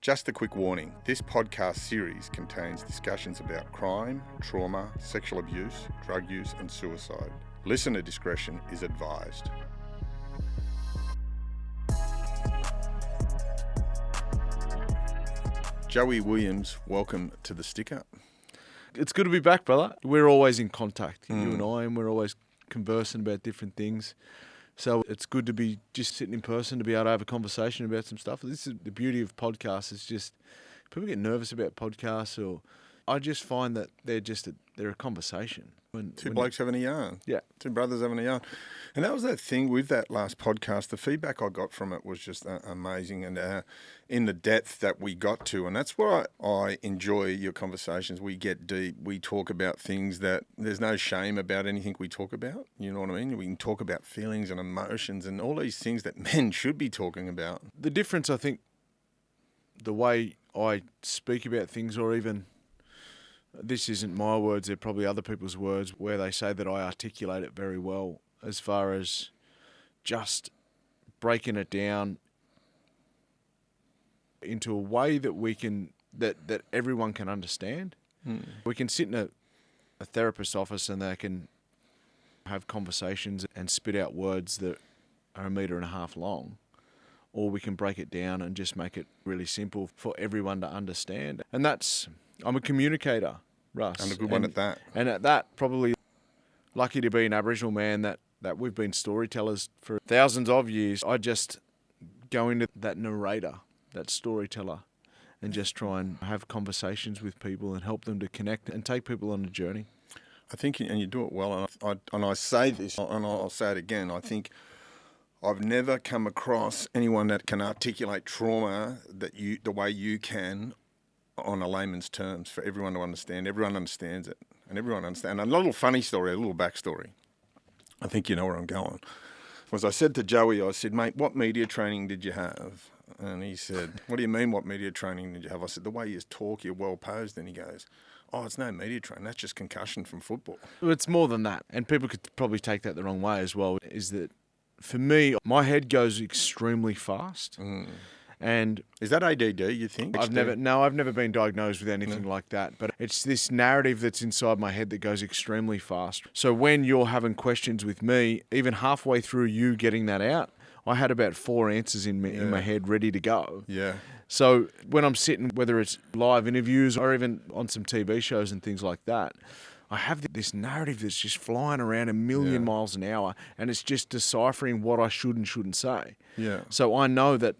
Just a quick warning, this podcast series contains discussions about crime, trauma, sexual abuse, drug use and suicide. Listener discretion is advised. Joey Williams, welcome to the Stick Up. It's good to be back, brother. We're always in contact, you and I, and we're always conversing about different things. So it's good to be just sitting in person, to be able to have a conversation about some stuff. This is the beauty of podcasts. It's just people get nervous about podcasts, or I just find that they're a conversation. Two blokes having a yarn. Yeah. Two brothers having a yarn. And that was that thing with that last podcast. The feedback I got from it was just amazing, and in the depth that we got to. And that's what I enjoy your conversations. We get deep. We talk about things that there's no shame about anything we talk about. You know what I mean? We can talk about feelings and emotions and all these things that men should be talking about. The difference, I think, the way I speak about things, or even... this isn't my words, they're probably other people's words, where they say that I articulate it very well as far as just breaking it down into a way that we can, that everyone can understand. We can sit in a therapist's office and they can have conversations and spit out words that are 1.5 meters long, or we can break it down and just make it really simple for everyone to understand. And that's... I'm a communicator, Russ. And a good one at that. And at that, probably lucky to be an Aboriginal man that we've been storytellers for thousands of years. I just go into that narrator, that storyteller, and just try and have conversations with people and help them to connect and take people on a journey. I think, and you do it well, and I say this, and I'll say it again, I think I've never come across anyone that can articulate trauma the way you can, on a layman's terms, for everyone to understand. Everyone understands it, and everyone understands. And a little funny story, a little backstory. I think you know where I'm going. Was I said to Joey, I said, mate, what media training did you have? And he said, what do you mean, what media training did you have? I said, the way you talk, you're well posed. And he goes, oh, it's no media training, that's just concussion from football. Well, it's more than that, and people could probably take that the wrong way as well, is that for me, my head goes extremely fast. And is that ADD, you think? I've never been diagnosed with anything like that, but it's this narrative that's inside my head that goes extremely fast. So when you're having questions with me, even halfway through you getting that out, I had about 4 answers in my head ready to go. Yeah. So when I'm sitting, whether it's live interviews or even on some TV shows and things like that, I have this narrative that's just flying around 1,000,000 miles an hour, and it's just deciphering what I should and shouldn't say. Yeah. So I know that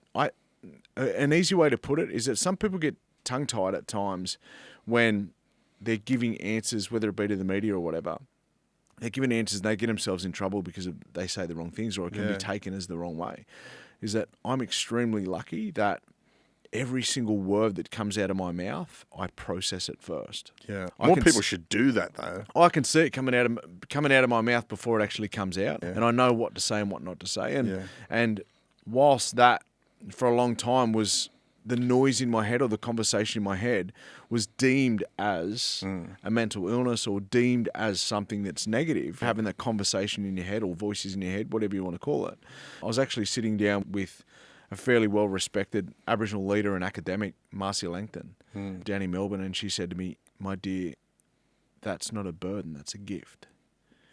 an easy way to put it is that some people get tongue-tied at times when they're giving answers, whether it be to the media or whatever. They're giving answers and they get themselves in trouble because they say the wrong things, or it can be taken as the wrong way. Is that I'm extremely lucky that every single word that comes out of my mouth, I process it first. Yeah. More people should do that, though. I can see it coming out of my mouth before it actually comes out, and I know what to say and what not to say. And whilst that, for a long time, was the noise in my head, or the conversation in my head was deemed as a mental illness, or deemed as something that's negative, having that conversation in your head, or voices in your head, whatever you want to call it. I was actually sitting down with a fairly well-respected Aboriginal leader and academic, Marcia Langton, down in Melbourne, and she said to me, my dear, that's not a burden, that's a gift.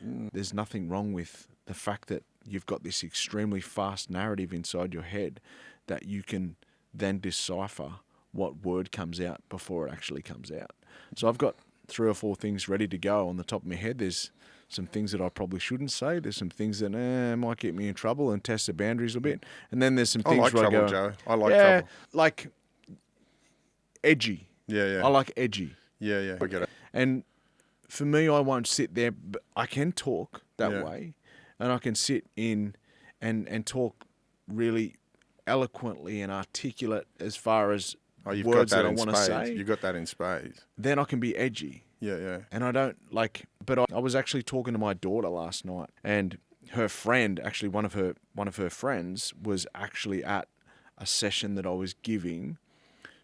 There's nothing wrong with the fact that you've got this extremely fast narrative inside your head that you can then decipher what word comes out before it actually comes out. So I've got 3 or 4 things ready to go on the top of my head. There's some things that I probably shouldn't say. There's some things that might get me in trouble and test the boundaries a bit. And then there's some things where trouble, I go... Joe. I like trouble. Like edgy. Yeah. I like edgy. Yeah, I get it. And for me, I won't sit there, but I can talk that way, and I can sit in and talk really eloquently and articulate as far as words that I want to say. You've got that in spades. Then I can be edgy. Yeah. And I don't but I was actually talking to my daughter last night, and her friend, actually one of her friends, was actually at a session that I was giving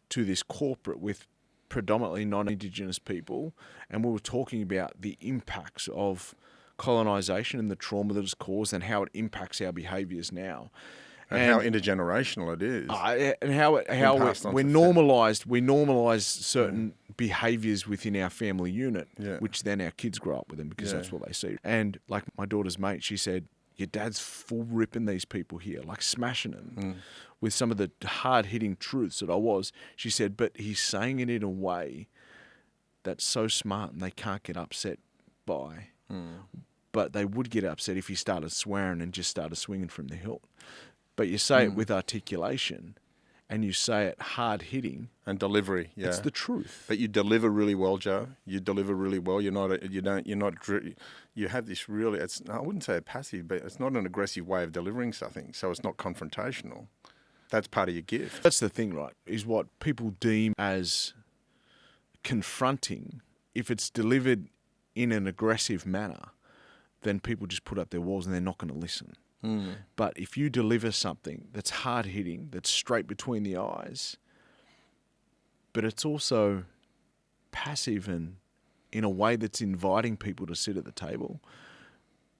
to this corporate with predominantly non-Indigenous people, and we were talking about the impacts of colonisation and the trauma that it's caused and how it impacts our behaviours now. And how intergenerational it is. And how passed on we to normalize certain behaviours within our family unit, which then our kids grow up with them because that's what they see. And like my daughter's mate, she said, your dad's full ripping these people here, like smashing them with some of the hard-hitting truths that I was. She said, but he's saying it in a way that's so smart and they can't get upset by. But they would get upset if he started swearing and just started swinging from the hilt. But you say it with articulation and you say it hard-hitting. And delivery, It's the truth. But you deliver really well, Joe. You deliver really well. You have this really, I wouldn't say a passive, but it's not an aggressive way of delivering something. So it's not confrontational. That's part of your gift. That's the thing, right, is what people deem as confronting. If it's delivered in an aggressive manner, then people just put up their walls and they're not going to listen. But if you deliver something that's hard-hitting, that's straight between the eyes, but it's also passive and in a way that's inviting people to sit at the table,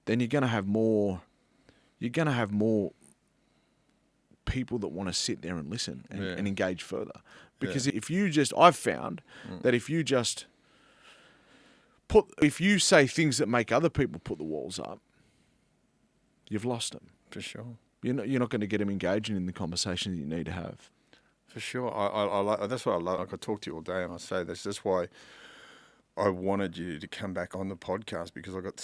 then you're going to have more people that want to sit there and listen and engage further. Because I've found that if you say things that make other people put the walls up, you've lost them. For sure. You're not going to get them engaging in the conversations you need to have. For sure. I like, that's what I love. I could talk to you all day and I say this. That's why I wanted you to come back on the podcast, because I got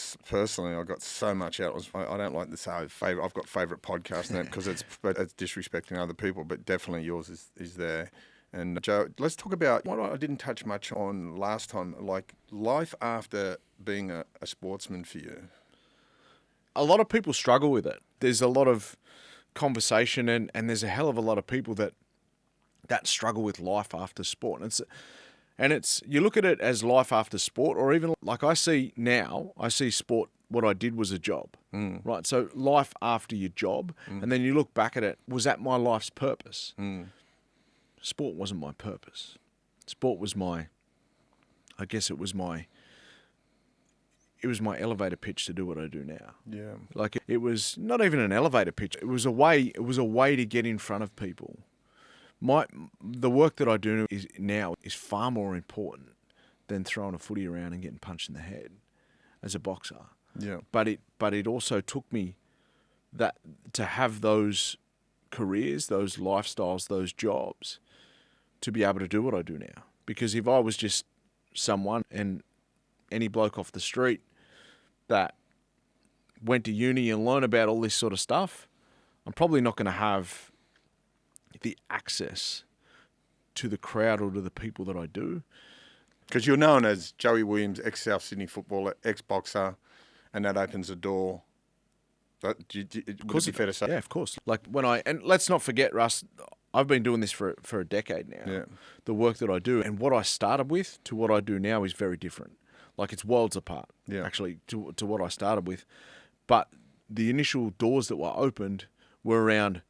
so much out. I don't like to say I've got favourite podcasts now because it's disrespecting other people, but definitely yours is there. And Joe, let's talk about what I didn't touch much on last time, like life after being a sportsman for you. A lot of people struggle with it. There's a lot of conversation and there's a hell of a lot of people that struggle with life after sport. And it's you look at it as life after sport, or even like I see sport, what I did was a job, right? So life after your job, and then you look back at it, was that my life's purpose? Sport wasn't my purpose. Sport was my elevator pitch to do what I do now. Yeah. Like it was not even an elevator pitch. It was a way to get in front of people. The work that I do now is far more important than throwing a footy around and getting punched in the head as a boxer. Yeah. But it also took me to have those careers, those lifestyles, those jobs to be able to do what I do now. Because if I was just someone and any bloke off the street that went to uni and learned about all this sort of stuff, I'm probably not going to have the access to the crowd or to the people that I do. Because you're known as Joey Williams, ex-South Sydney footballer, ex-boxer, and that opens the door. Would it be fair to say? Yeah, of course. And let's not forget, Russ, I've been doing this for a decade now. Yeah. The work that I do and what I started with to what I do now is very different. Like it's worlds apart, actually, to what I started with. But the initial doors that were opened were around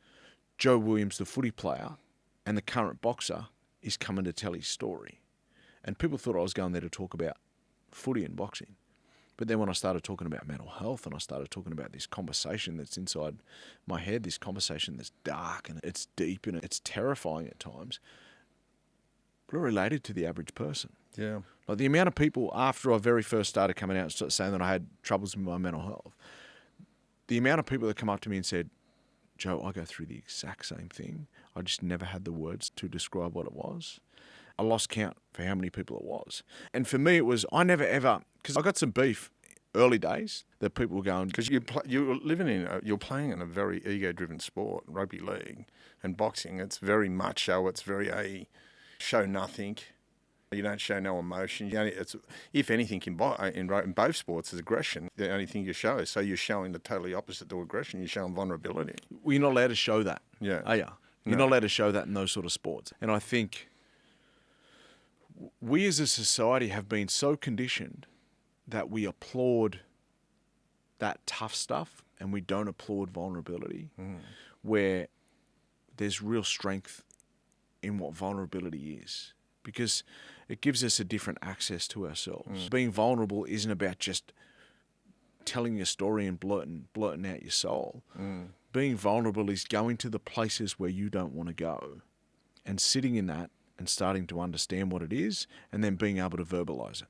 Joe Williams, the footy player, and the current boxer is coming to tell his story. And people thought I was going there to talk about footy and boxing. But then when I started talking about mental health and I started talking about this conversation that's inside my head, this conversation that's dark and it's deep and it's terrifying at times, but it related to the average person. Yeah. Like the amount of people after I very first started coming out and saying that I had troubles with my mental health, the amount of people that come up to me and said, Joe, I go through the exact same thing. I just never had the words to describe what it was. I lost count for how many people it was. And for me, it was, I never ever, because I got some beef early days that people were going. Because you're playing in a very ego-driven sport, rugby league and boxing. It's very macho. It's very show nothing. You don't show no emotion. If anything, in both sports, is aggression. The only thing you show. So you're showing the totally opposite to aggression. You're showing vulnerability. Well, you're not allowed to show that. Yeah. Are you? You're not allowed to show that in those sort of sports. And I think we as a society have been so conditioned that we applaud that tough stuff and we don't applaud vulnerability, where there's real strength in what vulnerability is. Because it gives us a different access to ourselves. Being vulnerable isn't about just telling your story and blurting out your soul. being vulnerable is going to the places where you don't want to go and sitting in that and starting to understand what it is and then being able to verbalize it.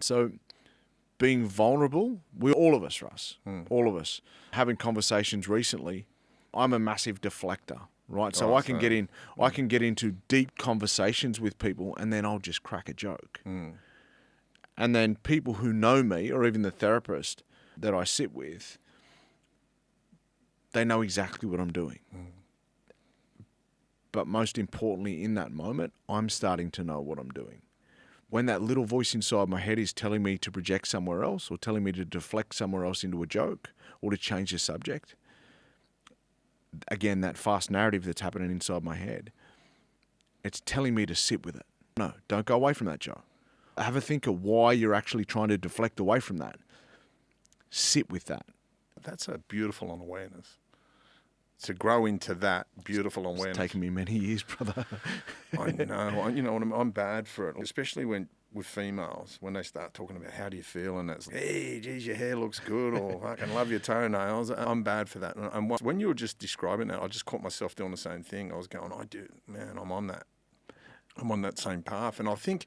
So being vulnerable, all of us, Russ, all of us, having conversations recently, I'm a massive deflector, right? So I can get into deep conversations with people and then I'll just crack a joke. And then people who know me, or even the therapist that I sit with, they know exactly what I'm doing. But most importantly, in that moment, I'm starting to know what I'm doing. When that little voice inside my head is telling me to project somewhere else or telling me to deflect somewhere else into a joke or to change the subject, again, that fast narrative that's happening inside my head, it's telling me to sit with it. No, don't go away from that, Joe. Have a think of why you're actually trying to deflect away from that. Sit with that. That's a beautiful awareness. To grow into that beautiful awareness. It's taken me many years, brother. I know. You know what I'm bad for it, especially with females, when they start talking about how do you feel, and it's like, hey, geez, your hair looks good, or I can love your toenails. I'm bad for that. And when you were just describing that, I just caught myself doing the same thing. I was going, I'm on that. I'm on that same path. And I think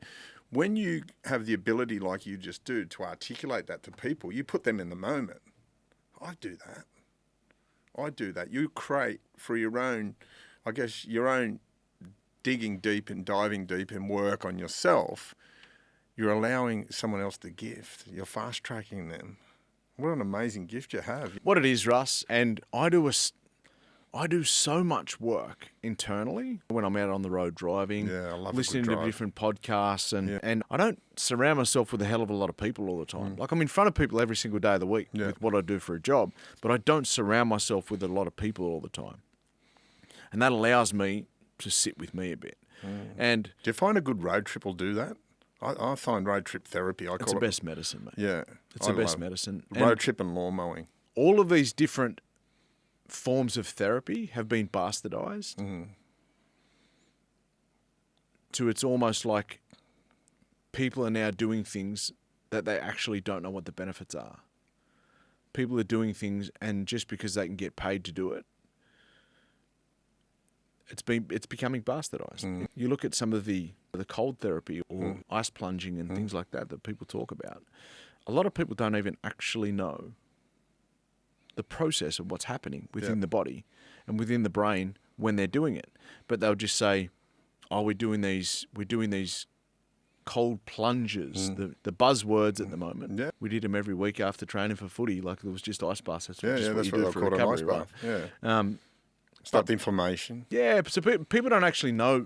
when you have the ability, like you just do, to articulate that to people, you put them in the moment. I do that. You create for your own, I guess, your own digging deep and diving deep and work on yourself. You're allowing someone else the gift. You're fast tracking them. What an amazing gift you have. What it is, Russ, and I do so much work internally when I'm out on the road driving, listening to different podcasts, and I don't surround myself with a hell of a lot of people all the time. Like, I'm in front of people every single day of the week with what I do for a job, but I don't surround myself with a lot of people all the time. And that allows me to sit with me a bit. And do you find a good road trip will do that? I find road trip therapy. It's the best medicine, mate. Yeah. It's the best medicine. Road trip and lawn mowing. All of these different forms of therapy have been bastardized to it's almost like people are now doing things that they actually don't know what the benefits are. People are doing things, and just because they can get paid to do it, it's becoming bastardized. You look at some of the cold therapy or ice plunging and things like that people talk about. A lot of people don't even actually know the process of what's happening within the body and within the brain when they're doing it. But they'll just say, oh, we're doing these cold plunges, the buzzwords at the moment. Yeah. We did them every week after training for footy, like it was just ice baths. That's what you do for recovery, right? Yeah. Stop inflammation. Yeah, so people don't actually know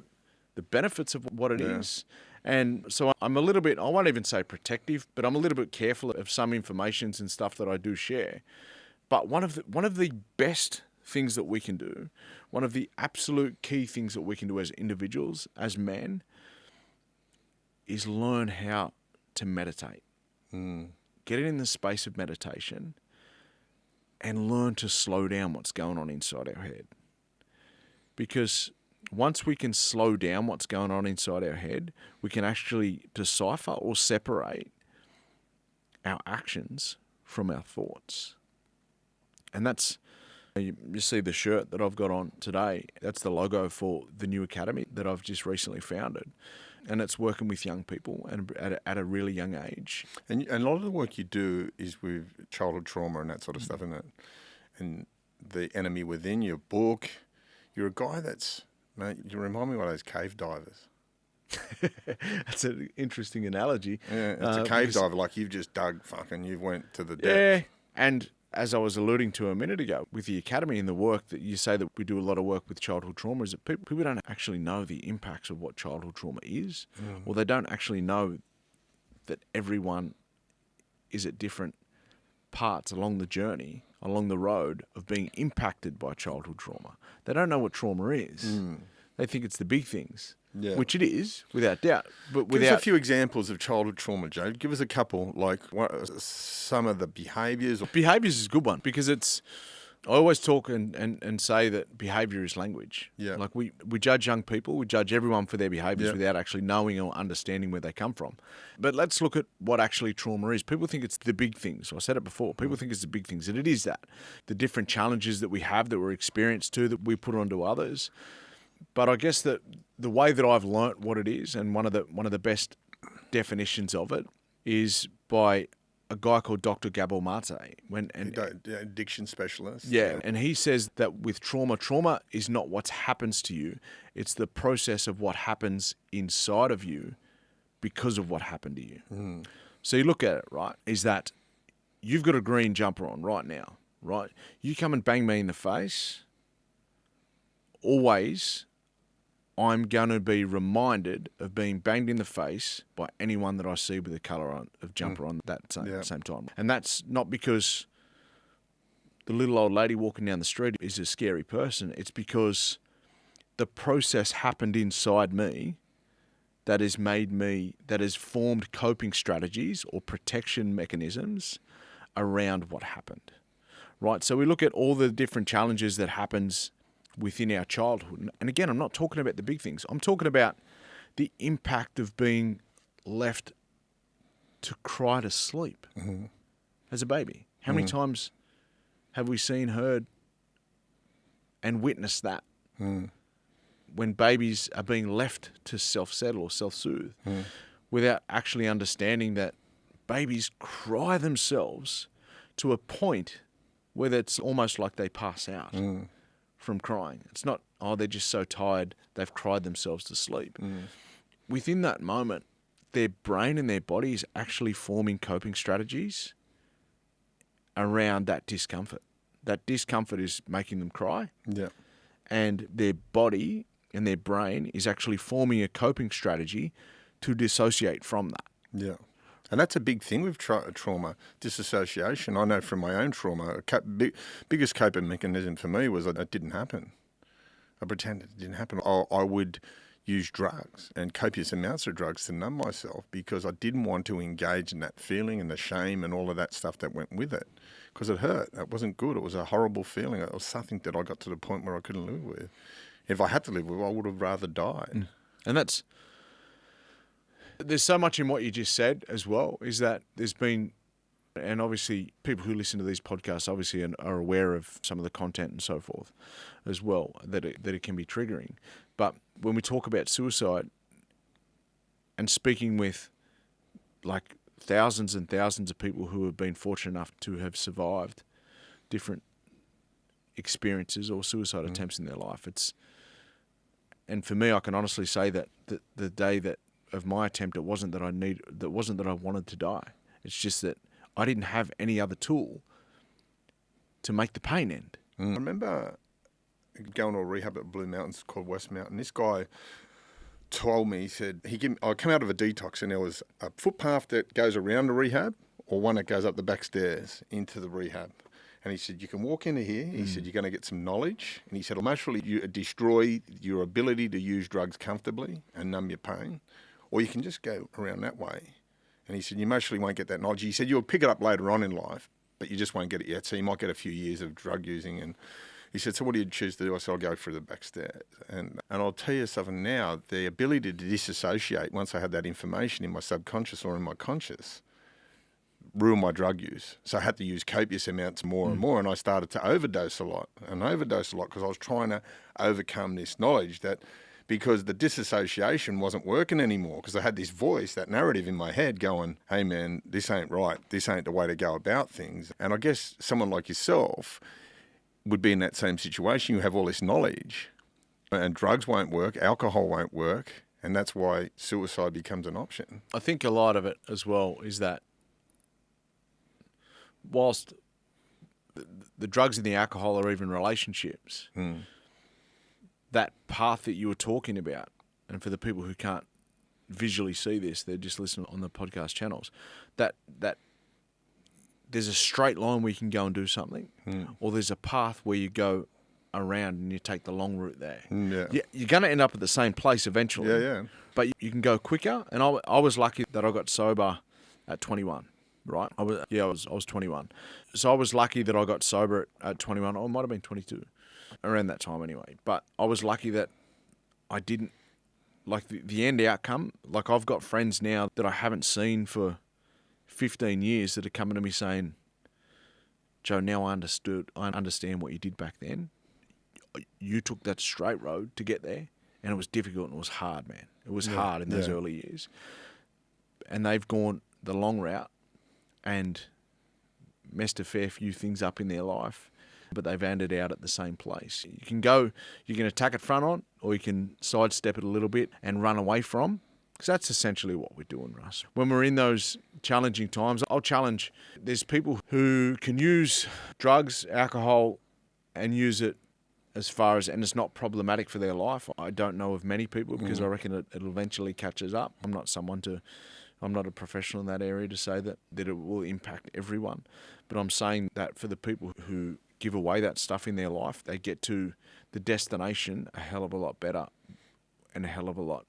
the benefits of what it is. And so I'm a little bit, I won't even say protective, but I'm a little bit careful of some informations and stuff that I do share. But one of the best things that we can do, one of the absolute key things that we can do as individuals, as men, is learn how to meditate. Get in the space of meditation and learn to slow down what's going on inside our head. Because once we can slow down what's going on inside our head, we can actually decipher or separate our actions from our thoughts. And that's, you see the shirt that I've got on today, that's the logo for the new academy that I've just recently founded. And it's working with young people and at a really young age. And a lot of the work you do is with childhood trauma and that sort of stuff, isn't it? And the enemy within, your book. You're a guy that's, mate, you remind me of one of those cave divers. That's an interesting analogy. Yeah, it's a cave diver, like you've just dug fucking, you went to the depth. Yeah, and as I was alluding to a minute ago, with the academy and the work that you say that we do a lot of work with childhood trauma, is that people don't actually know the impacts of what childhood trauma is, or they don't actually know that everyone is at different parts along the journey, along the road of being impacted by childhood trauma. They don't know what trauma is. They think it's the big things, which it is, without doubt. But Give us a few examples of childhood trauma, Joe. Give us a couple, like some of the behaviours. Behaviours is a good one because it's I always talk and say that behaviour is language. Yeah. Like we judge young people, we judge everyone for their behaviours Yeah. without actually knowing or understanding where they come from. But let's look at what actually trauma is. People think it's the big things. I said it before. People think it's the big things, and it is that. The different challenges that we have, that we're experienced to, that we put onto others. But I guess that the way that I've learnt what it is, and one of the best definitions of it, is by a guy called Dr. Gadigal Land. Addiction specialist. Yeah, and he says that with trauma is not what happens to you. It's the process of what happens inside of you because of what happened to you. Mm. So you look at it, right, is that you've got a green jumper on right now, right? You come and bang me in the face, always I'm going to be reminded of being banged in the face by anyone that I see with a colour of jumper on that same time. And that's not because the little old lady walking down the street is a scary person. It's because the process happened inside me that has formed coping strategies or protection mechanisms around what happened. Right? So we look at all the different challenges that happens within our childhood. And again, I'm not talking about the big things. I'm talking about the impact of being left to cry to sleep as a baby. How many times have we seen, heard, and witnessed that? When babies are being left to self-settle or self-soothe without actually understanding that babies cry themselves to a point where it's almost like they pass out from crying. It's not, they're just so tired, they've cried themselves to sleep. Within that moment, their brain and their body is actually forming coping strategies around that discomfort. That discomfort is making them cry. Yeah. And their body and their brain is actually forming a coping strategy to dissociate from that. Yeah. And that's a big thing with trauma, disassociation. I know from my own trauma, biggest coping mechanism for me was that it didn't happen. I pretended it didn't happen. I would use drugs and copious amounts of drugs to numb myself because I didn't want to engage in that feeling and the shame and all of that stuff that went with it because it hurt. It wasn't good. It was a horrible feeling. It was something that I got to the point where I couldn't live with. If I had to live with it, I would have rather died. And there's so much in what you just said as well, is that there's been, and obviously people who listen to these podcasts obviously are aware of some of the content and so forth as well, that it can be triggering. But when we talk about suicide and speaking with like thousands and thousands of people who have been fortunate enough to have survived different experiences or suicide attempts in their life, and for me, I can honestly say that the day of my attempt, it wasn't that I wanted to die. It's just that I didn't have any other tool to make the pain end. I remember going to a rehab at Blue Mountains called West Mountain. This guy told me, he said, I come out of a detox and there was a footpath that goes around the rehab or one that goes up the back stairs into the rehab. And he said, you can walk into here. He said, you're going to get some knowledge. And he said, emotionally, you destroy your ability to use drugs comfortably and numb your pain. Or you can just go around that way. And he said, you emotionally won't get that knowledge. He said, you'll pick it up later on in life, but you just won't get it yet. So you might get a few years of drug using. And he said, so what do you choose to do? I said, I'll go through the back stairs. And I'll tell you something now, the ability to disassociate once I had that information in my subconscious or in my conscious ruined my drug use. So I had to use copious amounts more and more, and I started to overdose a lot because I was trying to overcome this knowledge that because the disassociation wasn't working anymore because I had this voice, that narrative in my head going, hey man, this ain't right. This ain't the way to go about things. And I guess someone like yourself would be in that same situation. You have all this knowledge and drugs won't work, alcohol won't work, and that's why suicide becomes an option. I think a lot of it as well is that whilst the drugs and the alcohol or even relationships, that path that you were talking about, and for the people who can't visually see this, they're just listening on the podcast channels, that there's a straight line where you can go and do something, or there's a path where you go around and you take the long route there. You're going to end up at the same place eventually, but you can go quicker. And I was lucky that I got sober at 21. right? I was 21. So I was lucky that I got sober at 21. Or I might have been 22, around that time anyway. But I was lucky that I didn't, like the end outcome, like I've got friends now that I haven't seen for 15 years that are coming to me saying, Joe, now I understand what you did back then. You took that straight road to get there, and it was difficult and it was hard, man. It was hard in those early years. And they've gone the long route and messed a fair few things up in their life, but they've ended out at the same place. You can attack it front on, or you can sidestep it a little bit and run away from, because that's essentially what we're doing, Russ. When we're in those challenging times, I'll challenge, there's people who can use drugs, alcohol, and use it as far as, and it's not problematic for their life. I don't know of many people, because I reckon it'll eventually catches up. I'm not a professional in that area to say that it will impact everyone. But I'm saying that for the people who give away that stuff in their life, they get to the destination a hell of a lot better and a hell of a lot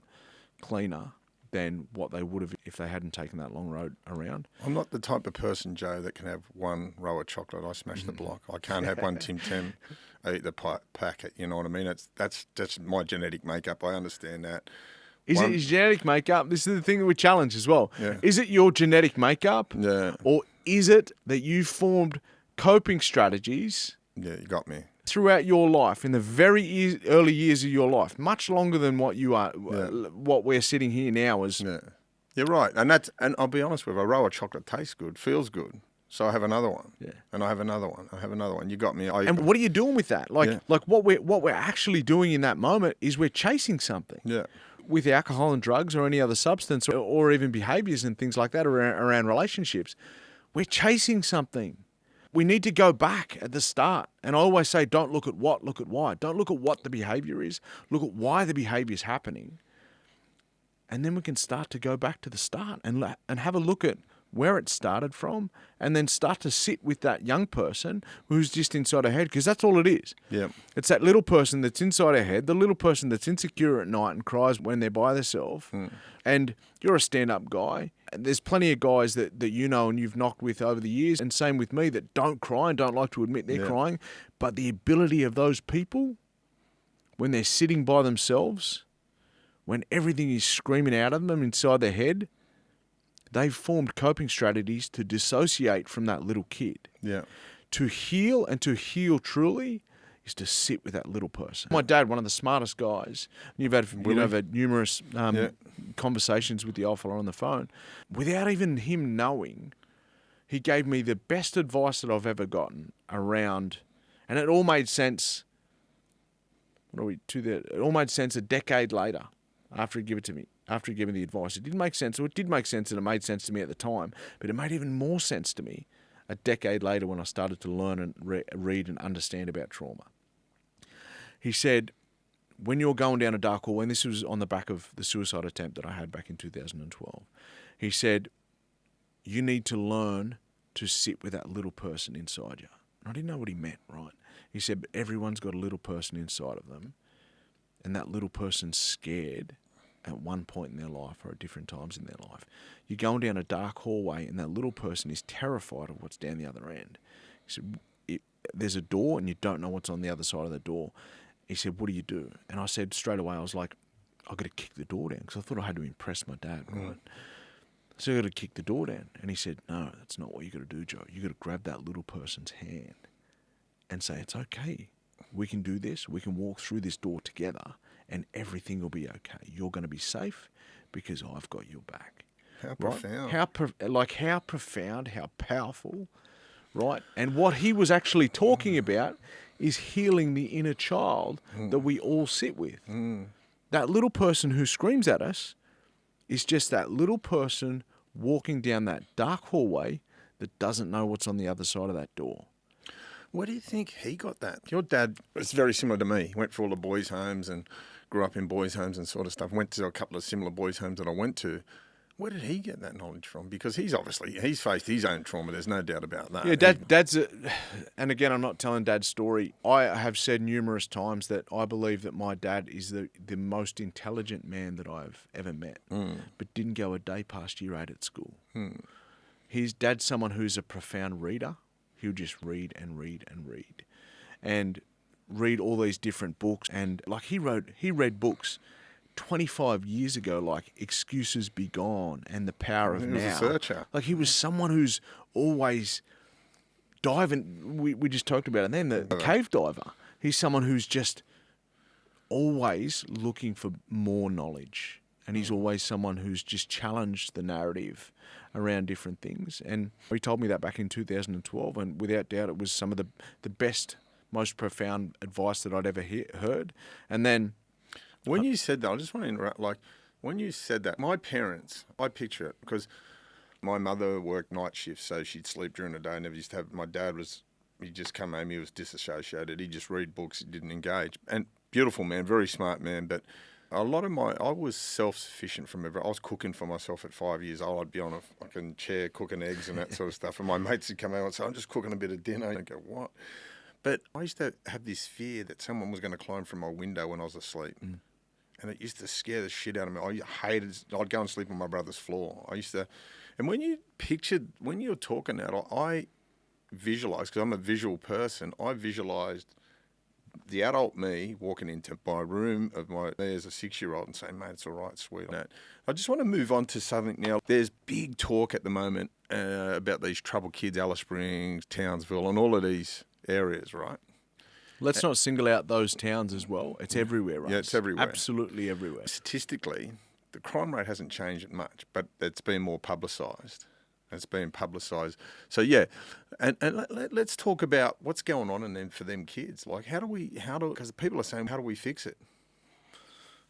cleaner than what they would have if they hadn't taken that long road around. I'm not the type of person, Joe, that can have one row of chocolate. I smash the block. I can't have one Tim Tam. I eat the packet. You know what I mean? That's my genetic makeup. I understand that. Is it your genetic makeup? This is the thing that we challenge as well. Yeah. Is it your genetic makeup? Yeah. Or is it that you formed coping strategies? Yeah, you got me. Throughout your life, in the very early years of your life, much longer than what you are, what we're sitting here now is. Yeah, you're right, and I'll be honest with you, a row of chocolate tastes good, feels good, so I have another one. Yeah, and I have another one. I have another one. You got me. And what are you doing with that? Like what we're actually doing in that moment is we're chasing something. Yeah. With alcohol and drugs or any other substance, or even behaviours and things like that around relationships, we're chasing something. We need to go back at the start. And I always say, don't look at what, look at why. Don't look at what the behaviour is. Look at why the behaviour is happening. And then we can start to go back to the start and have a look at where it started from, and then start to sit with that young person who's just inside her head, because that's all it is. Yeah. It's that little person that's inside her head, the little person that's insecure at night and cries when they're by themselves. And you're a stand-up guy. There's plenty of guys that you know and you've knocked with over the years, and same with me, that don't cry and don't like to admit they're crying. But the ability of those people, when they're sitting by themselves, when everything is screaming out of them inside their head, they've formed coping strategies to dissociate from that little kid. Yeah. To heal, and to heal truly, is to sit with that little person. My dad, one of the smartest guys, you've had numerous conversations with the old fella on the phone, without even him knowing, he gave me the best advice that I've ever gotten around, and it all made sense. It all made sense a decade later after he gave it to me. After he gave me the advice, it did make sense, and it made sense to me at the time, but it made even more sense to me a decade later when I started to learn and read and understand about trauma. He said, when you're going down a dark hallway, and this was on the back of the suicide attempt that I had back in 2012, he said, you need to learn to sit with that little person inside you. And I didn't know what he meant, right? He said, but everyone's got a little person inside of them, and that little person's scared at one point in their life or at different times in their life. You're going down a dark hallway and that little person is terrified of what's down the other end. He said, there's a door and you don't know what's on the other side of the door. He said, what do you do? And I said straight away, I was like, I've got to kick the door down, because I thought I had to impress my dad, right? So I got to kick the door down. And he said, no, that's not what you got to do, Joe. You got to grab that little person's hand and say, it's okay. We can do this. We can walk through this door together, and everything will be okay. You're going to be safe because I've got your back. How profound. How profound, how powerful, right? And what he was actually talking about is healing the inner child that we all sit with. That little person who screams at us is just that little person walking down that dark hallway that doesn't know what's on the other side of that door. Where do you think he got that? Your dad was very similar to me. He went for all the boys' homes and grew up in boys' homes and sort of stuff. Went to a couple of similar boys' homes that I went to. Where did he get that knowledge from? Because he's faced his own trauma. There's no doubt about that. Yeah, Dad's and again, I'm not telling Dad's story. I have said numerous times that I believe that my dad is the most intelligent man that I've ever met, but didn't go a day past year 8 at school. his dad's someone who's a profound reader. He'll just read and read and read. And read all these different books. And like he read books 25 years ago, like Excuses Be Gone and The Power of Now. He was a searcher. Like he was someone who's always diving. We just talked about it. And then the cave diver. He's someone who's just always looking for more knowledge. And he's always someone who's just challenged the narrative around different things. And he told me that back in 2012. And without doubt, it was some of the best, most profound advice that I'd ever heard. And then when you said that, I just want to interrupt. Like when you said that, my parents, I picture it because my mother worked night shifts, so she'd sleep during the day. Never used to have. My dad he'd just come home. He was disassociated. He'd just read books. He didn't engage. And beautiful man, very smart man. But a lot of I was self-sufficient I was cooking for myself at 5 years old. I'd be on a fucking chair cooking eggs and that sort of stuff. And my mates would come out and say, I'm just cooking a bit of dinner. And I'd go, what? But I used to have this fear that someone was going to climb from my window when I was asleep. And it used to scare the shit out of me. I hated, I'd go and sleep on my brother's floor. And when you were talking that, I visualised, because I'm a visual person, I visualised the adult me walking into my room me as a 6-year-old and saying, mate, it's all right, sweet. I just want to move on to something now. There's big talk at the moment about these troubled kids, Alice Springs, Townsville, and all of these areas, right? let's not single out those towns as well. It's everywhere, right? Yeah, it's everywhere. Absolutely everywhere. Statistically, the crime rate hasn't changed much, but it's been more publicised. It's been publicised. So yeah, and let's talk about what's going on in them for them kids. Like because people are saying, how do we fix it?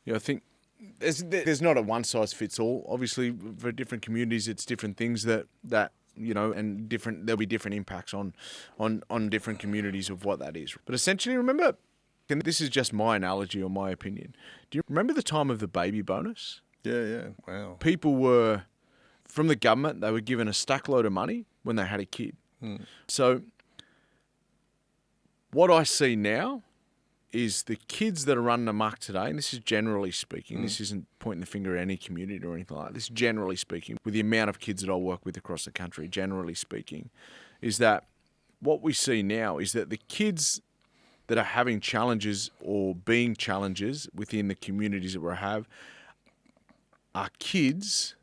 Yeah, I think there's not a one size fits all. Obviously, for different communities, it's different things that you know, and there'll be different impacts on different communities of what that is. But essentially, remember, and this is just my analogy or my opinion. Do you remember the time of the baby bonus? Yeah. Wow. People were, from the government, they were given a stack load of money when they had a kid. So what I see now is the kids that are running amok today, and this is generally speaking, this isn't pointing the finger at any community or anything like that, this is generally speaking, with the amount of kids that I work with across the country, generally speaking, is that what we see now is that the kids that are having challenges or being challenges within the communities that we have are kids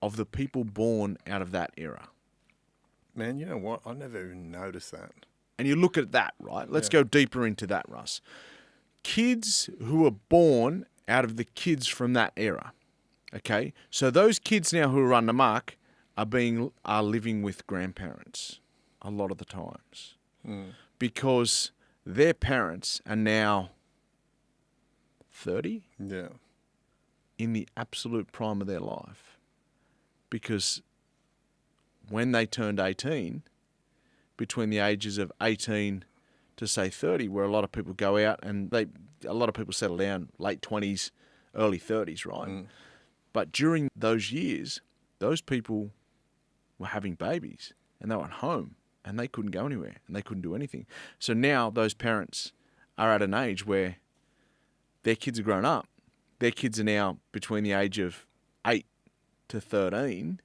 of the people born out of that era. Man, you know what? I never even noticed that. And you look at that, right? Let's go deeper into that, Russ. Kids who are born out of the kids from that era, okay? So those kids now who are run amok are living with grandparents a lot of the times because their parents are now 30 in the absolute prime of their life, because when they turned 18, between the ages of 18 to say 30, where a lot of people go out and a lot of people settle down late 20s, early 30s, right? But during those years, those people were having babies and they were at home and they couldn't go anywhere and they couldn't do anything. So now those parents are at an age where their kids are grown up. Their kids are now between the age of 8 to 13.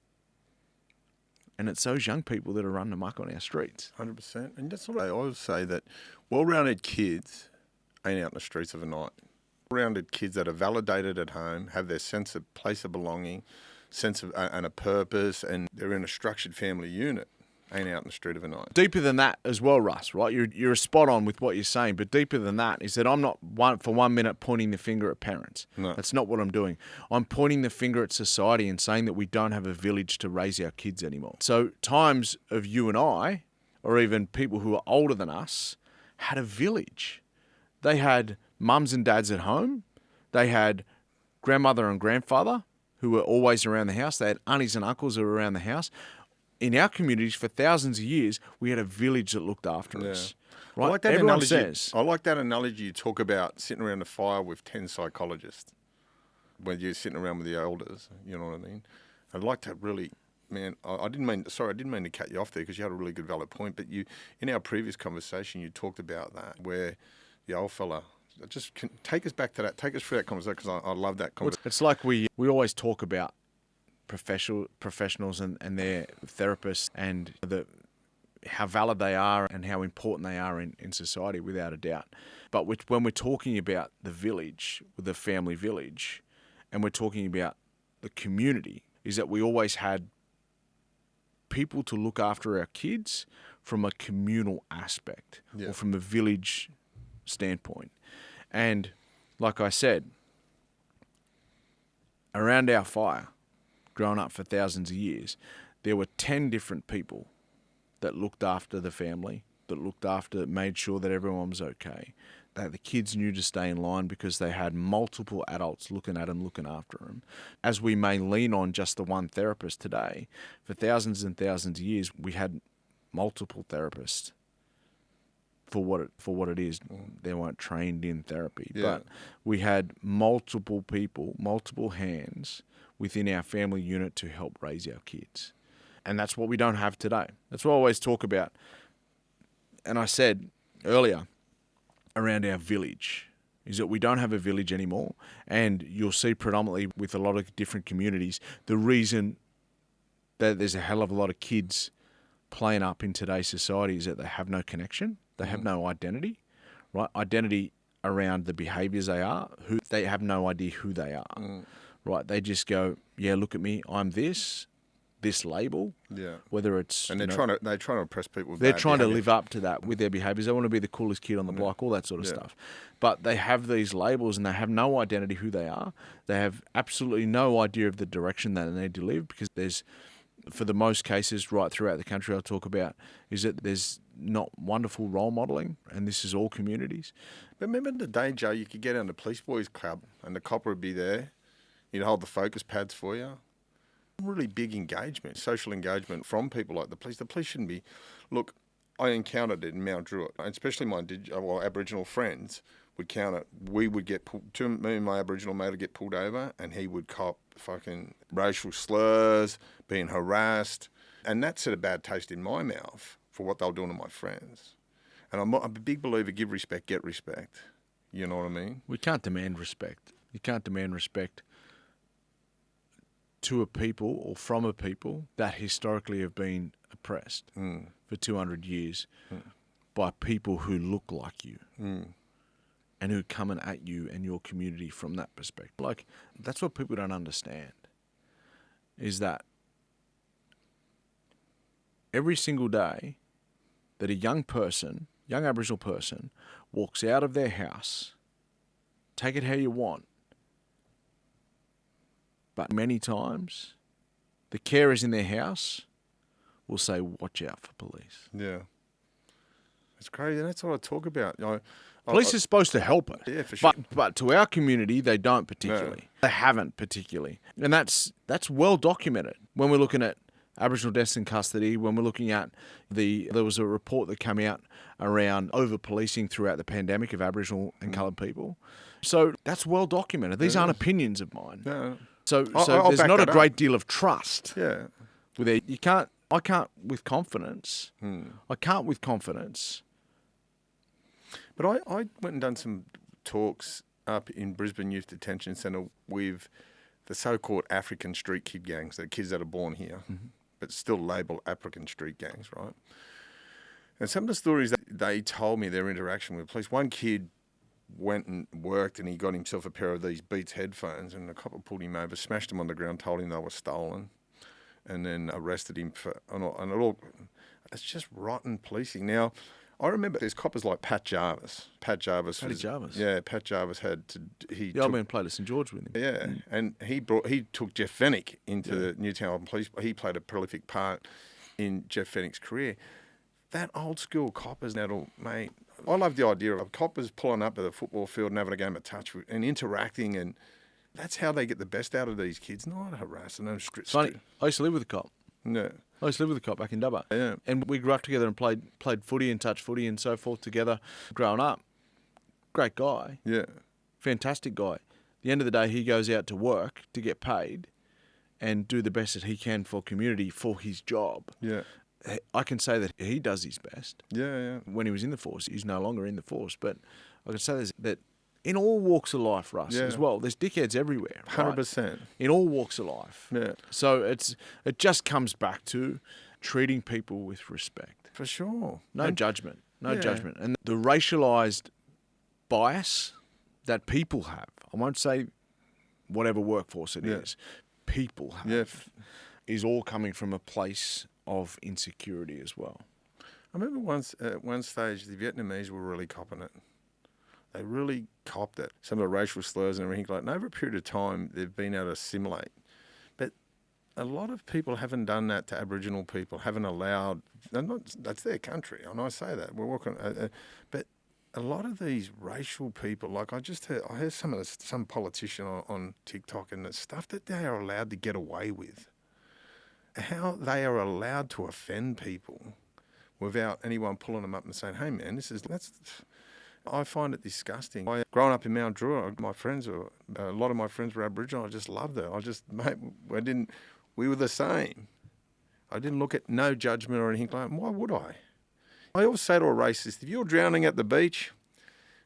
And it's those young people that are running amok on our streets. 100%. And that's what I always say, that well-rounded kids ain't out in the streets of a night. Well-rounded kids that are validated at home, have their sense of place of belonging, sense of and a purpose, and they're in a structured family unit, ain't out in the street of a night. Deeper than that as well, Russ, right? You're spot on with what you're saying, but deeper than that is that I'm not for 1 minute pointing the finger at parents. No. That's not what I'm doing. I'm pointing the finger at society and saying that we don't have a village to raise our kids anymore. So times of you and I, or even people who are older than us, had a village. They had mums and dads at home. They had grandmother and grandfather who were always around the house. They had aunties and uncles who were around the house. In our communities, for thousands of years, we had a village that looked after us. Right? I like that Everyone analogy. says. I like that analogy you talk about sitting around the fire with 10 psychologists when you're sitting around with the elders. You know what I mean? I'd like to really, man. I didn't mean to cut you off there, because you had a really good valid point. But in our previous conversation, you talked about that, where the old fella. Just take us back to that. Take us through that conversation, because I love that conversation. It's like we always talk about professionals and their therapists and how valid they are and how important they are in society, without a doubt. But when we're talking about the village, the family village, and we're talking about the community, is that we always had people to look after our kids from a communal aspect or from a village standpoint. And like I said, around our fire, growing up for thousands of years, there were 10 different people that looked after the family, that made sure that everyone was okay, that the kids knew to stay in line because they had multiple adults looking at them, looking after them. As we may lean on just the one therapist today, for thousands and thousands of years, we had multiple therapists for what it is. They weren't trained in therapy, but we had multiple people, multiple hands within our family unit to help raise our kids. And that's what we don't have today. That's what I always talk about. And I said earlier around our village is that we don't have a village anymore. And you'll see predominantly with a lot of different communities, the reason that there's a hell of a lot of kids playing up in today's society is that they have no connection. They have no identity, right? Identity around the behaviours they have no idea who they are, right? They just go, yeah, look at me, I'm this label. Yeah. Whether it's they're trying to impress people. They're trying to live up to that with their behaviours. They want to be the coolest kid on the block, all that sort of stuff. But they have these labels and they have no identity who they are. They have absolutely no idea of the direction that they need to live, because there's, for the most cases right throughout the country I'll talk about, is that there's not wonderful role modelling, and this is all communities. But remember the day, Joe, you could get on the police boys club and the copper would be there. He'd hold the focus pads for you. Really big engagement, social engagement from people like the police. The police shouldn't be... Look, I encountered it in Mount Druitt, especially my Aboriginal friends would counter. We would get pulled, me and my Aboriginal mate would get pulled over, and he would cop fucking racial slurs, being harassed, and that set a bad taste in my mouth for what they were doing to my friends. And I'm a big believer, give respect, get respect. You know what I mean? We can't demand respect. You can't demand respect to a people or from a people that historically have been oppressed for 200 years by people who look like you and who are coming at you and your community from that perspective. Like, that's what people don't understand, is that every single day that a young Aboriginal person walks out of their house, take it how you want, but many times, the carers in their house will say, watch out for police. Yeah. It's crazy. And that's what I talk about. Police are supposed to help it. Yeah, for sure. But to our community, they don't particularly. No. They haven't particularly. And that's well documented. When we're looking at Aboriginal deaths in custody, when we're looking at there was a report that came out around over-policing throughout the pandemic of Aboriginal and coloured people. So that's well documented. These aren't opinions of mine. No. So there's not a great deal of trust. Yeah. I can't with confidence. I can't with confidence. But I went and done some talks up in Brisbane Youth Detention Centre with the so-called African street kid gangs, the kids that are born here, but still labelled African street gangs, right? And some of the stories that they told me, their interaction with police, one kid went and worked and he got himself a pair of these Beats headphones, and the copper pulled him over, smashed him on the ground, told him they were stolen, and then arrested him it's just rotten policing. Now, I remember there's coppers like Pat Jarvis. Pat Jarvis. Yeah, Pat Jarvis had to... The old man played at St George with him. Yeah, and he took Jeff Fennick into Newtown Police. He played a prolific part in Jeff Fennick's career. That old school coppers now, mate... I love the idea of coppers pulling up at the football field and having a game of touch and interacting, and that's how they get the best out of these kids, not harassing them. Funny, I used to live with a cop. Yeah. I used to live with a cop back in Dubbo. Yeah. And we grew up together and played footy and touch footy and so forth together growing up. Great guy. Yeah. Fantastic guy. At the end of the day, he goes out to work to get paid and do the best that he can for community, for his job. Yeah. I can say that he does his best. Yeah, yeah. When he was in the force, he's no longer in the force, but I can say that in all walks of life, Russ, Yeah. as well. There's dickheads everywhere. Right? 100%. In all walks of life. Yeah. So it just comes back to treating people with respect. For sure. No And- judgment. No yeah. judgment. And the racialized bias that people have, I won't say whatever workforce it is, people have, is all coming from a place of insecurity as well. I remember once at one stage the Vietnamese were really copping it. They really copped it. Some of the racial slurs and everything like that. And over a period of time, they've been able to assimilate. But a lot of people haven't done that to Aboriginal people, haven't allowed... that's their country, and I say that. We're working... but a lot of these racial people, like I heard some politician on TikTok and the stuff that they are allowed to get away with. How they are allowed to offend people without anyone pulling them up and saying, hey man, I find it disgusting. Growing up in Mount Druitt, a lot of my friends were Aboriginal. I just loved it. We were the same. I didn't look at no judgment or anything like that. Why would I? I always say to a racist, if you're drowning at the beach,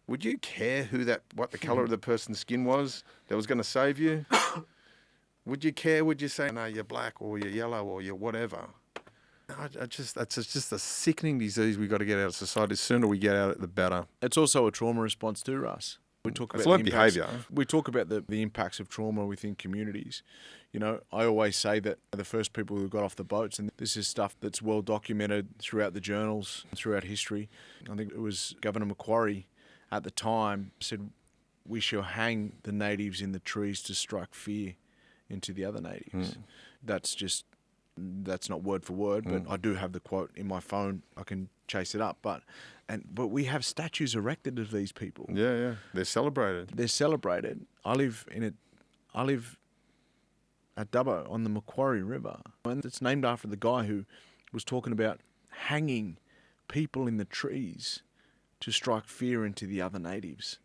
would you care what the colour of the person's skin was that was going to save you? Would you care? Would you say, no, you're black or you're yellow or you're whatever? That's just a sickening disease we've got to get out of society. The sooner we get out of it, the better. It's also a trauma response too, Russ. We talk about learned behaviour. We talk about the impacts of trauma within communities. You know, I always say that the first people who got off the boats, and this is stuff that's well documented throughout the journals, throughout history. I think it was Governor Macquarie at the time said, we shall hang the natives in the trees to strike fear into the other natives. That's not word for word, but I do have the quote in my phone. I can chase it up. But we have statues erected of these people. Yeah. They're celebrated. I live at Dubbo on the Macquarie River, and it's named after the guy who was talking about hanging people in the trees to strike fear into the other natives.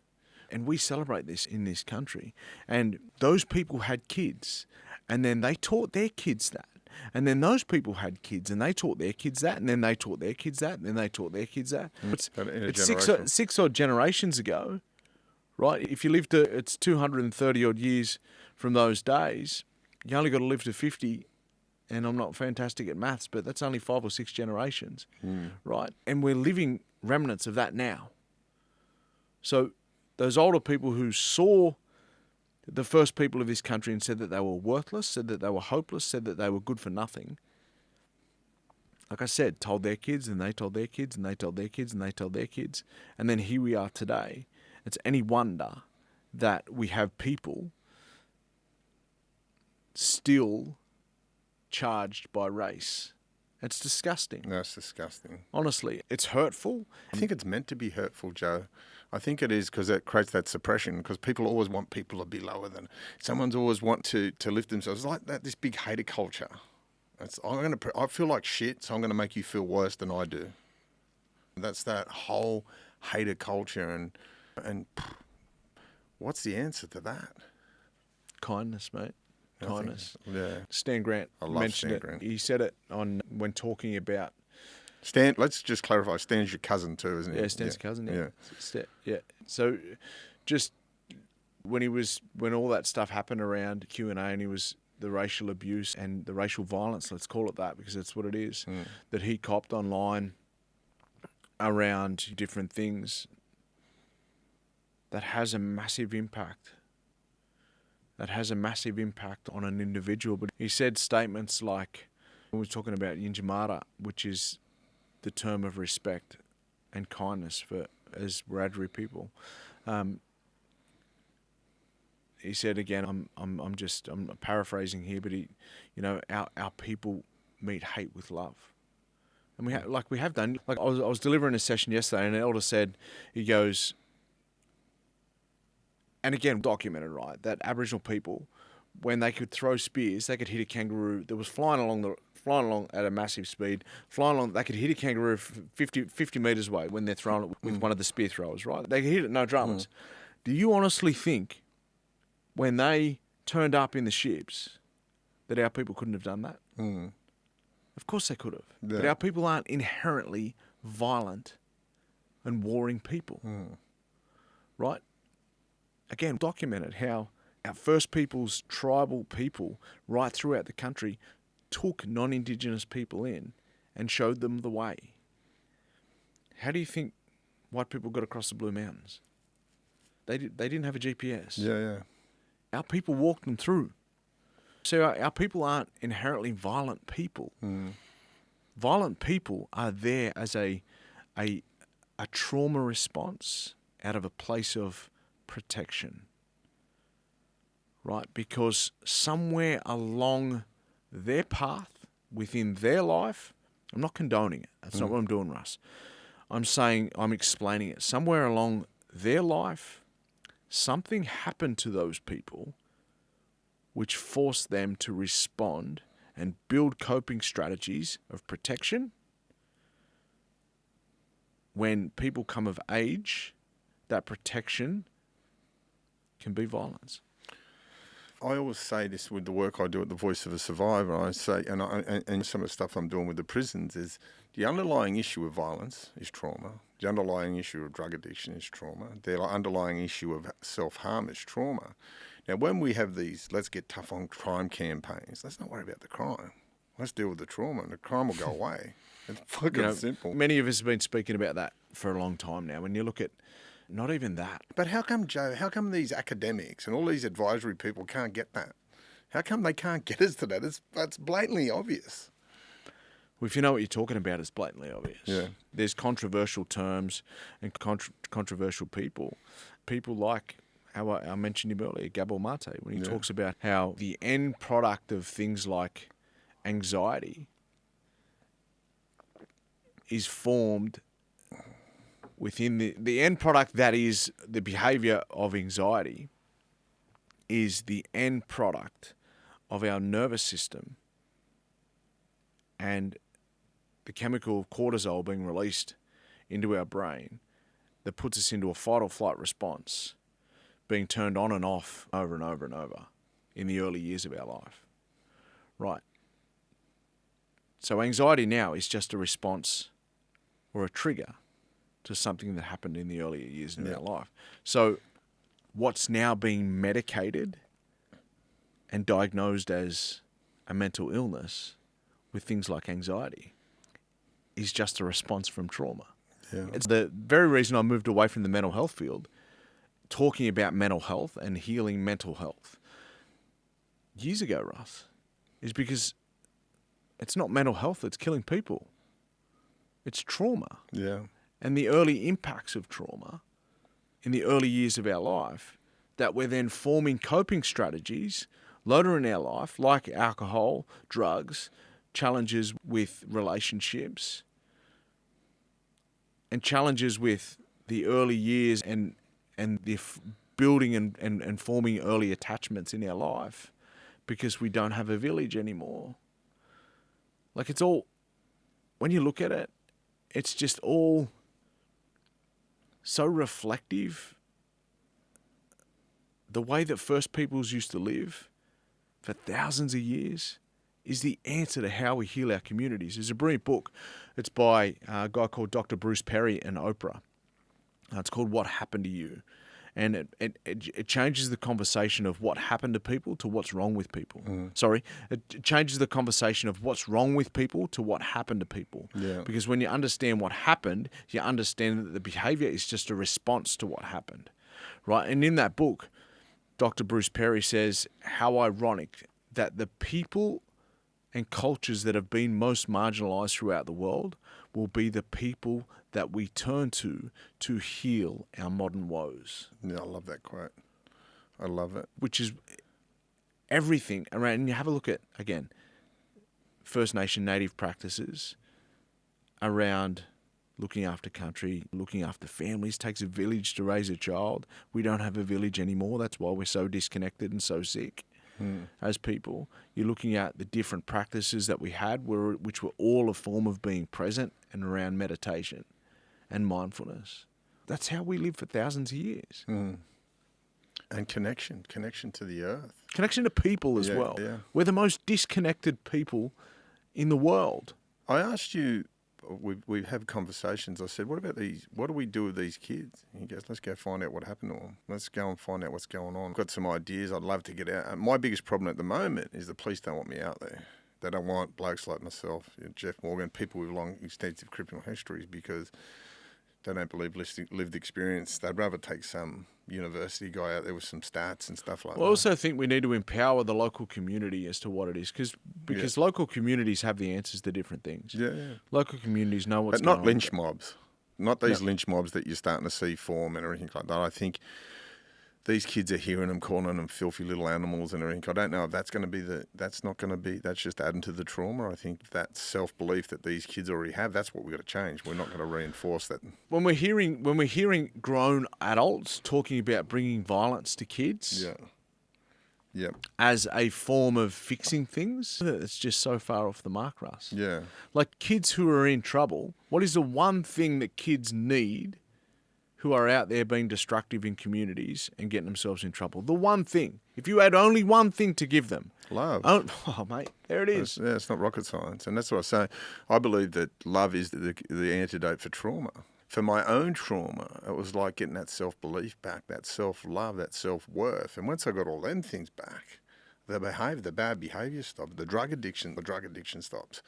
And we celebrate this in this country. And those people had kids, and then they taught their kids that. And then those people had kids, and they taught their kids that, and then they taught their kids that, and then they taught their kids that. It's six odd generations ago, right? If you live it's 230 odd years from those days, you only got to live to 50, and I'm not fantastic at maths, but that's only 5 or 6 generations, right? And we're living remnants of that now. So those older people who saw the first people of this country and said that they were worthless, said that they were hopeless, said that they were good for nothing, like I said, told their kids, and they told their kids, and they told their kids, and they told their kids. And then here we are today. It's any wonder that we have people still charged by race. It's disgusting. No, it's disgusting. Honestly, it's hurtful. I think it's meant to be hurtful, Joe. I think it is because it creates that suppression, because people always want people to be lower than... Someone's always want to lift themselves. It's like that, this big hater culture. I feel like shit, so I'm going to make you feel worse than I do. That's that whole hater culture. And what's the answer to that? Kindness, mate. Kindness. Yeah. Stan Grant mentioned Stan it. Grant. He said it when talking about... Stan, let's just clarify, Stan's your cousin too, isn't he? Yeah, Stan's cousin, yeah. So just when all that stuff happened around Q&A, and he was the racial abuse and the racial violence, let's call it that, because that's what it is, that he copped online around different things, that has a massive impact. That has a massive impact on an individual. But he said statements like, when we were talking about Yinjamara, which is the term of respect and kindness as Wiradjuri people. He said again, I'm paraphrasing here, but our people meet hate with love, and we have done. Like I was delivering a session yesterday, and an elder said, he goes, and again documented, right, that Aboriginal people, when they could throw spears, they could hit a kangaroo that was flying along at a massive speed, they could hit a kangaroo 50 metres away when they're throwing it with one of the spear throwers, right? They could hit it, no dramas. Do you honestly think when they turned up in the ships that our people couldn't have done that? Of course they could have. Yeah. But our people aren't inherently violent and warring people, right? again, documented how our First Peoples tribal people right throughout the country took non-Indigenous people in and showed them the way. How do you think white people got across the Blue Mountains? They didn't have a GPS. Yeah. Our people walked them through. So our people aren't inherently violent people. Violent people are there as a trauma response out of a place of protection, right? Because somewhere along their path, within their life, I'm not condoning it. That's not what I'm doing, Russ. I'm explaining it. Somewhere along their life, something happened to those people which forced them to respond and build coping strategies of protection. When people come of age, that protection can be violence. I always say this with the work I do at the Voice of a Survivor. I say, and some of the stuff I'm doing with the prisons is the underlying issue of violence is trauma. The underlying issue of drug addiction is trauma. The underlying issue of self-harm is trauma. Now, when we have these let's get tough on crime campaigns, let's not worry about the crime. Let's deal with the trauma and the crime will go away. It's fucking simple. Many of us have been speaking about that for a long time now. When you look at not even that. But how come, Joe, these academics and all these advisory people can't get that? How come they can't get us to that? That's blatantly obvious. Well, if you know what you're talking about, it's blatantly obvious. Yeah. There's controversial terms and controversial people. People like how I mentioned him earlier, Gadigal Land, when he talks about how the end product of things like anxiety is formed within the end product, that is the behavior of anxiety, is the end product of our nervous system and the chemical cortisol being released into our brain that puts us into a fight or flight response, being turned on and off over and over and over in the early years of our life. Right. So anxiety now is just a response or a trigger to something that happened in the earlier years in our life. So what's now being medicated and diagnosed as a mental illness with things like anxiety is just a response from trauma. Yeah. It's the very reason I moved away from the mental health field, talking about mental health and healing mental health years ago, Russ, is because it's not mental health that's killing people. It's trauma. Yeah. And the early impacts of trauma in the early years of our life that we're then forming coping strategies later in our life, like alcohol, drugs, challenges with relationships, and challenges with the early years and the building and forming early attachments in our life because we don't have a village anymore. Like it's all, when you look at it, it's just all so reflective. The way that First Peoples used to live for thousands of years is the answer to how we heal our communities. There's a brilliant book. It's by a guy called Dr. Bruce Perry and Oprah. It's called What Happened to You. And it changes the conversation of what happened to people to what's wrong with people. Sorry, it changes the conversation of what's wrong with people to what happened to people. Yeah. Because when you understand what happened, you understand that the behavior is just a response to what happened, right? And in that book, Dr. Bruce Perry says how ironic that the people and cultures that have been most marginalized throughout the world will be the people that we turn to heal our modern woes. Yeah, I love that quote. I love it. Which is everything around. And you have a look at, again, First Nation native practices around looking after country, looking after families. It takes a village to raise a child. We don't have a village anymore. That's why we're so disconnected and so sick. As people, you're looking at the different practices that we had, which were all a form of being present and around meditation and mindfulness. That's how we lived for thousands of years. And connection to the earth. Connection to people as well. Yeah. We're the most disconnected people in the world. I asked you we have conversations. I said, what about these? What do we do with these kids? He goes, let's go find out what happened to them. Let's go and find out what's going on. I've got some ideas. I'd love to get out. My biggest problem at the moment is the police don't want me out there. They don't want blokes like myself, Jeff Morgan, people with long, extensive criminal histories, because they don't believe lived experience. They'd rather take some university guy out there with some stats and stuff like that. I also think we need to empower the local community as to what it is, because local communities have the answers to different things. Yeah. Local communities know what's but going not on. lynch mobs. Not these lynch mobs that you're starting to see form and everything like that. I think these kids are hearing them, calling them filthy little animals and everything. I don't know if that's going to be that's just adding to the trauma. I think that self-belief that these kids already have, that's what we've got to change. We're not going to reinforce that. When we're hearing grown adults talking about bringing violence to kids as a form of fixing things, it's just so far off the mark, Russ. Yeah. Like kids who are in trouble, what is the one thing that kids need who are out there being destructive in communities and getting themselves in trouble? The one thing. If you had only one thing to give them. Love. Oh, mate, there it is. It's not rocket science. And that's what I say. I believe that love is the antidote for trauma. For my own trauma, it was like getting that self-belief back, that self-love, that self-worth. And once I got all them things back, the bad behaviour stopped. The drug addiction stops.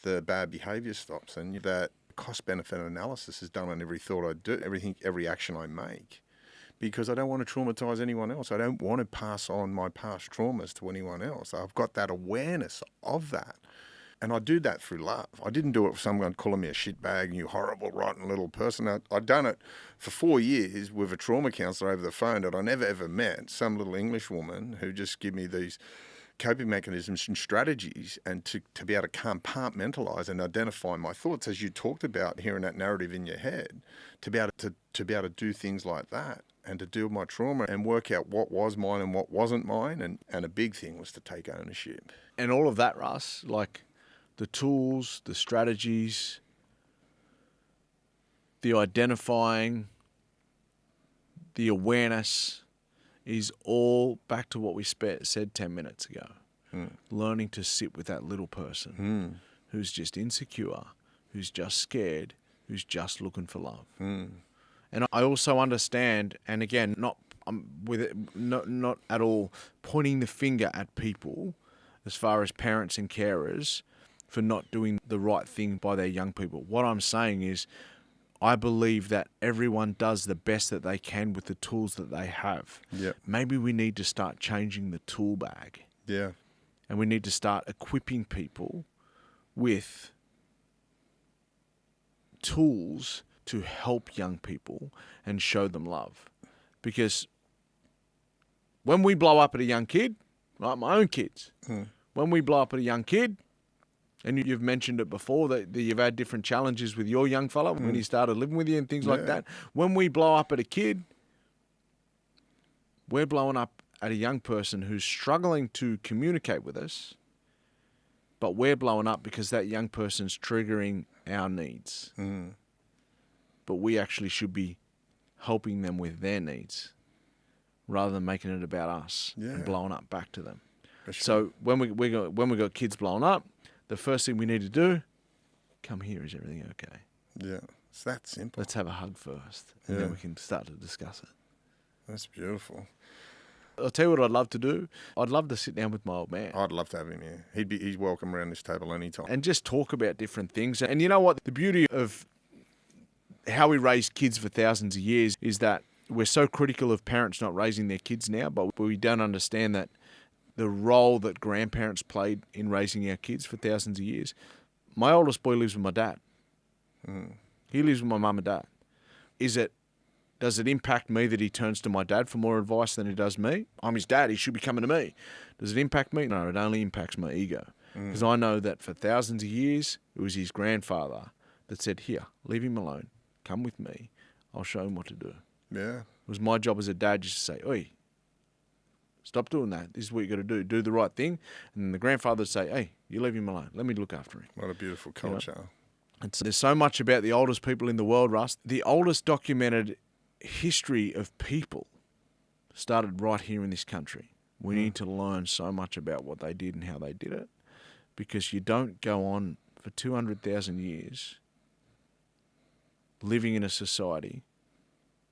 The bad behaviour stops. And that cost-benefit analysis is done on every thought I do, every action I make, because I don't want to traumatize anyone else. I don't want to pass on my past traumas to anyone else. I've got that awareness of that, and I do that through love. I didn't do it with someone calling me a shitbag, you horrible, rotten little person. I'd done it for 4 years with a trauma counsellor over the phone that I never ever met, some little English woman who just give me these coping mechanisms and strategies, and to be able to compartmentalize and identify my thoughts, as you talked about, hearing that narrative in your head, to be able to do things like that, and to deal with my trauma and work out what was mine and what wasn't mine. And a big thing was to take ownership. And all of that, Russ, like the tools, the strategies, the identifying, the awareness, is all back to what we said 10 minutes ago. Learning to sit with that little person who's just insecure, who's just scared, who's just looking for love. And I also understand, and again, not at all pointing the finger at people as far as parents and carers for not doing the right thing by their young people. What I'm saying is, I believe that everyone does the best that they can with the tools that they have. Yep. Maybe we need to start changing the tool bag. Yeah. And we need to start equipping people with tools to help young people and show them love. Because when we blow up at a young kid, like my own kids, when we blow up at a young kid, and you've mentioned it before, that you've had different challenges with your young fella when he started living with you and things like that. When we blow up at a kid, we're blowing up at a young person who's struggling to communicate with us, but we're blowing up because that young person's triggering our needs. But we actually should be helping them with their needs rather than making it about us and blowing up back to them. Sure. So when we got kids blowing up, the first thing we need to do, come here, is everything okay? Yeah, it's that simple. Let's have a hug first, and then we can start to discuss it. That's beautiful. I'll tell you what I'd love to do. I'd love to sit down with my old man. I'd love to have him here. He's welcome around this table anytime. And just talk about different things. And you know what? The beauty of how we raise kids for thousands of years is that we're so critical of parents not raising their kids now, but we don't understand that the role that grandparents played in raising our kids for thousands of years. My oldest boy lives with my dad. He lives with my mum and dad. Does it impact me that he turns to my dad for more advice than he does me? I'm his dad. He should be coming to me. Does it impact me? No, it only impacts my ego. Because I know that for thousands of years, it was his grandfather that said, here, leave him alone. Come with me. I'll show him what to do. Yeah. It was my job as a dad just to say, oi, stop doing that. This is what you got to do. Do the right thing. And then the grandfather would say, hey, you leave him alone. Let me look after him. What a beautiful culture. You know? And so there's so much about the oldest people in the world, Russ. The oldest documented history of people started right here in this country. We need to learn so much about what they did and how they did it, because you don't go on for 200,000 years living in a society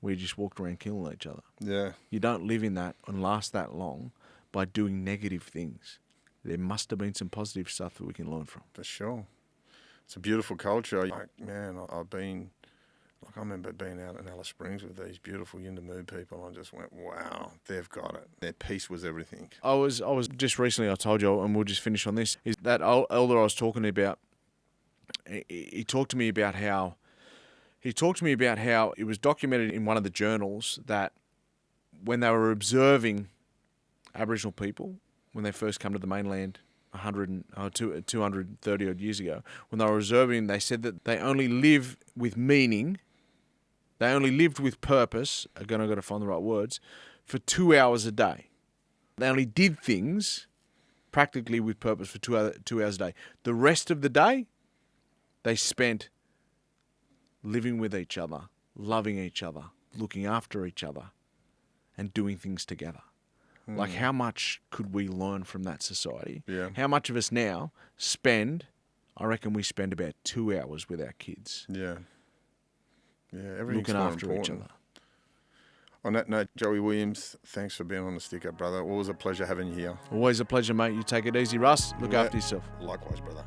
where you just walked around killing each other. Yeah. You don't live in that and last that long by doing negative things. There must have been some positive stuff that we can learn from. For sure. It's a beautiful culture. Like, man, I've been... Like, I remember being out in Alice Springs with these beautiful Yindamoo people. I just went, wow, they've got it. Their peace was everything. I was just recently, I told you, and we'll just finish on this, is that elder I was talking about, he talked to me about how it was documented in one of the journals that when they were observing Aboriginal people, when they first come to the mainland 230 odd years ago, when they were observing, they said that they only live with meaning, they only lived with purpose, again I've got to find the right words, for 2 hours a day. They only did things practically with purpose for 2 hours a day. The rest of the day, they spent living with each other, loving each other, looking after each other, and doing things together. Like, how much could we learn from that society? Yeah. How much of us now spend, I reckon we spend about 2 hours with our kids. Yeah. Yeah, everything's looking more after important. each other. On that note, Joey Williams, thanks for being on the Stick Up, brother. Always a pleasure having you here. Always a pleasure, mate. You take it easy, Russ. Look after yourself. Likewise, brother.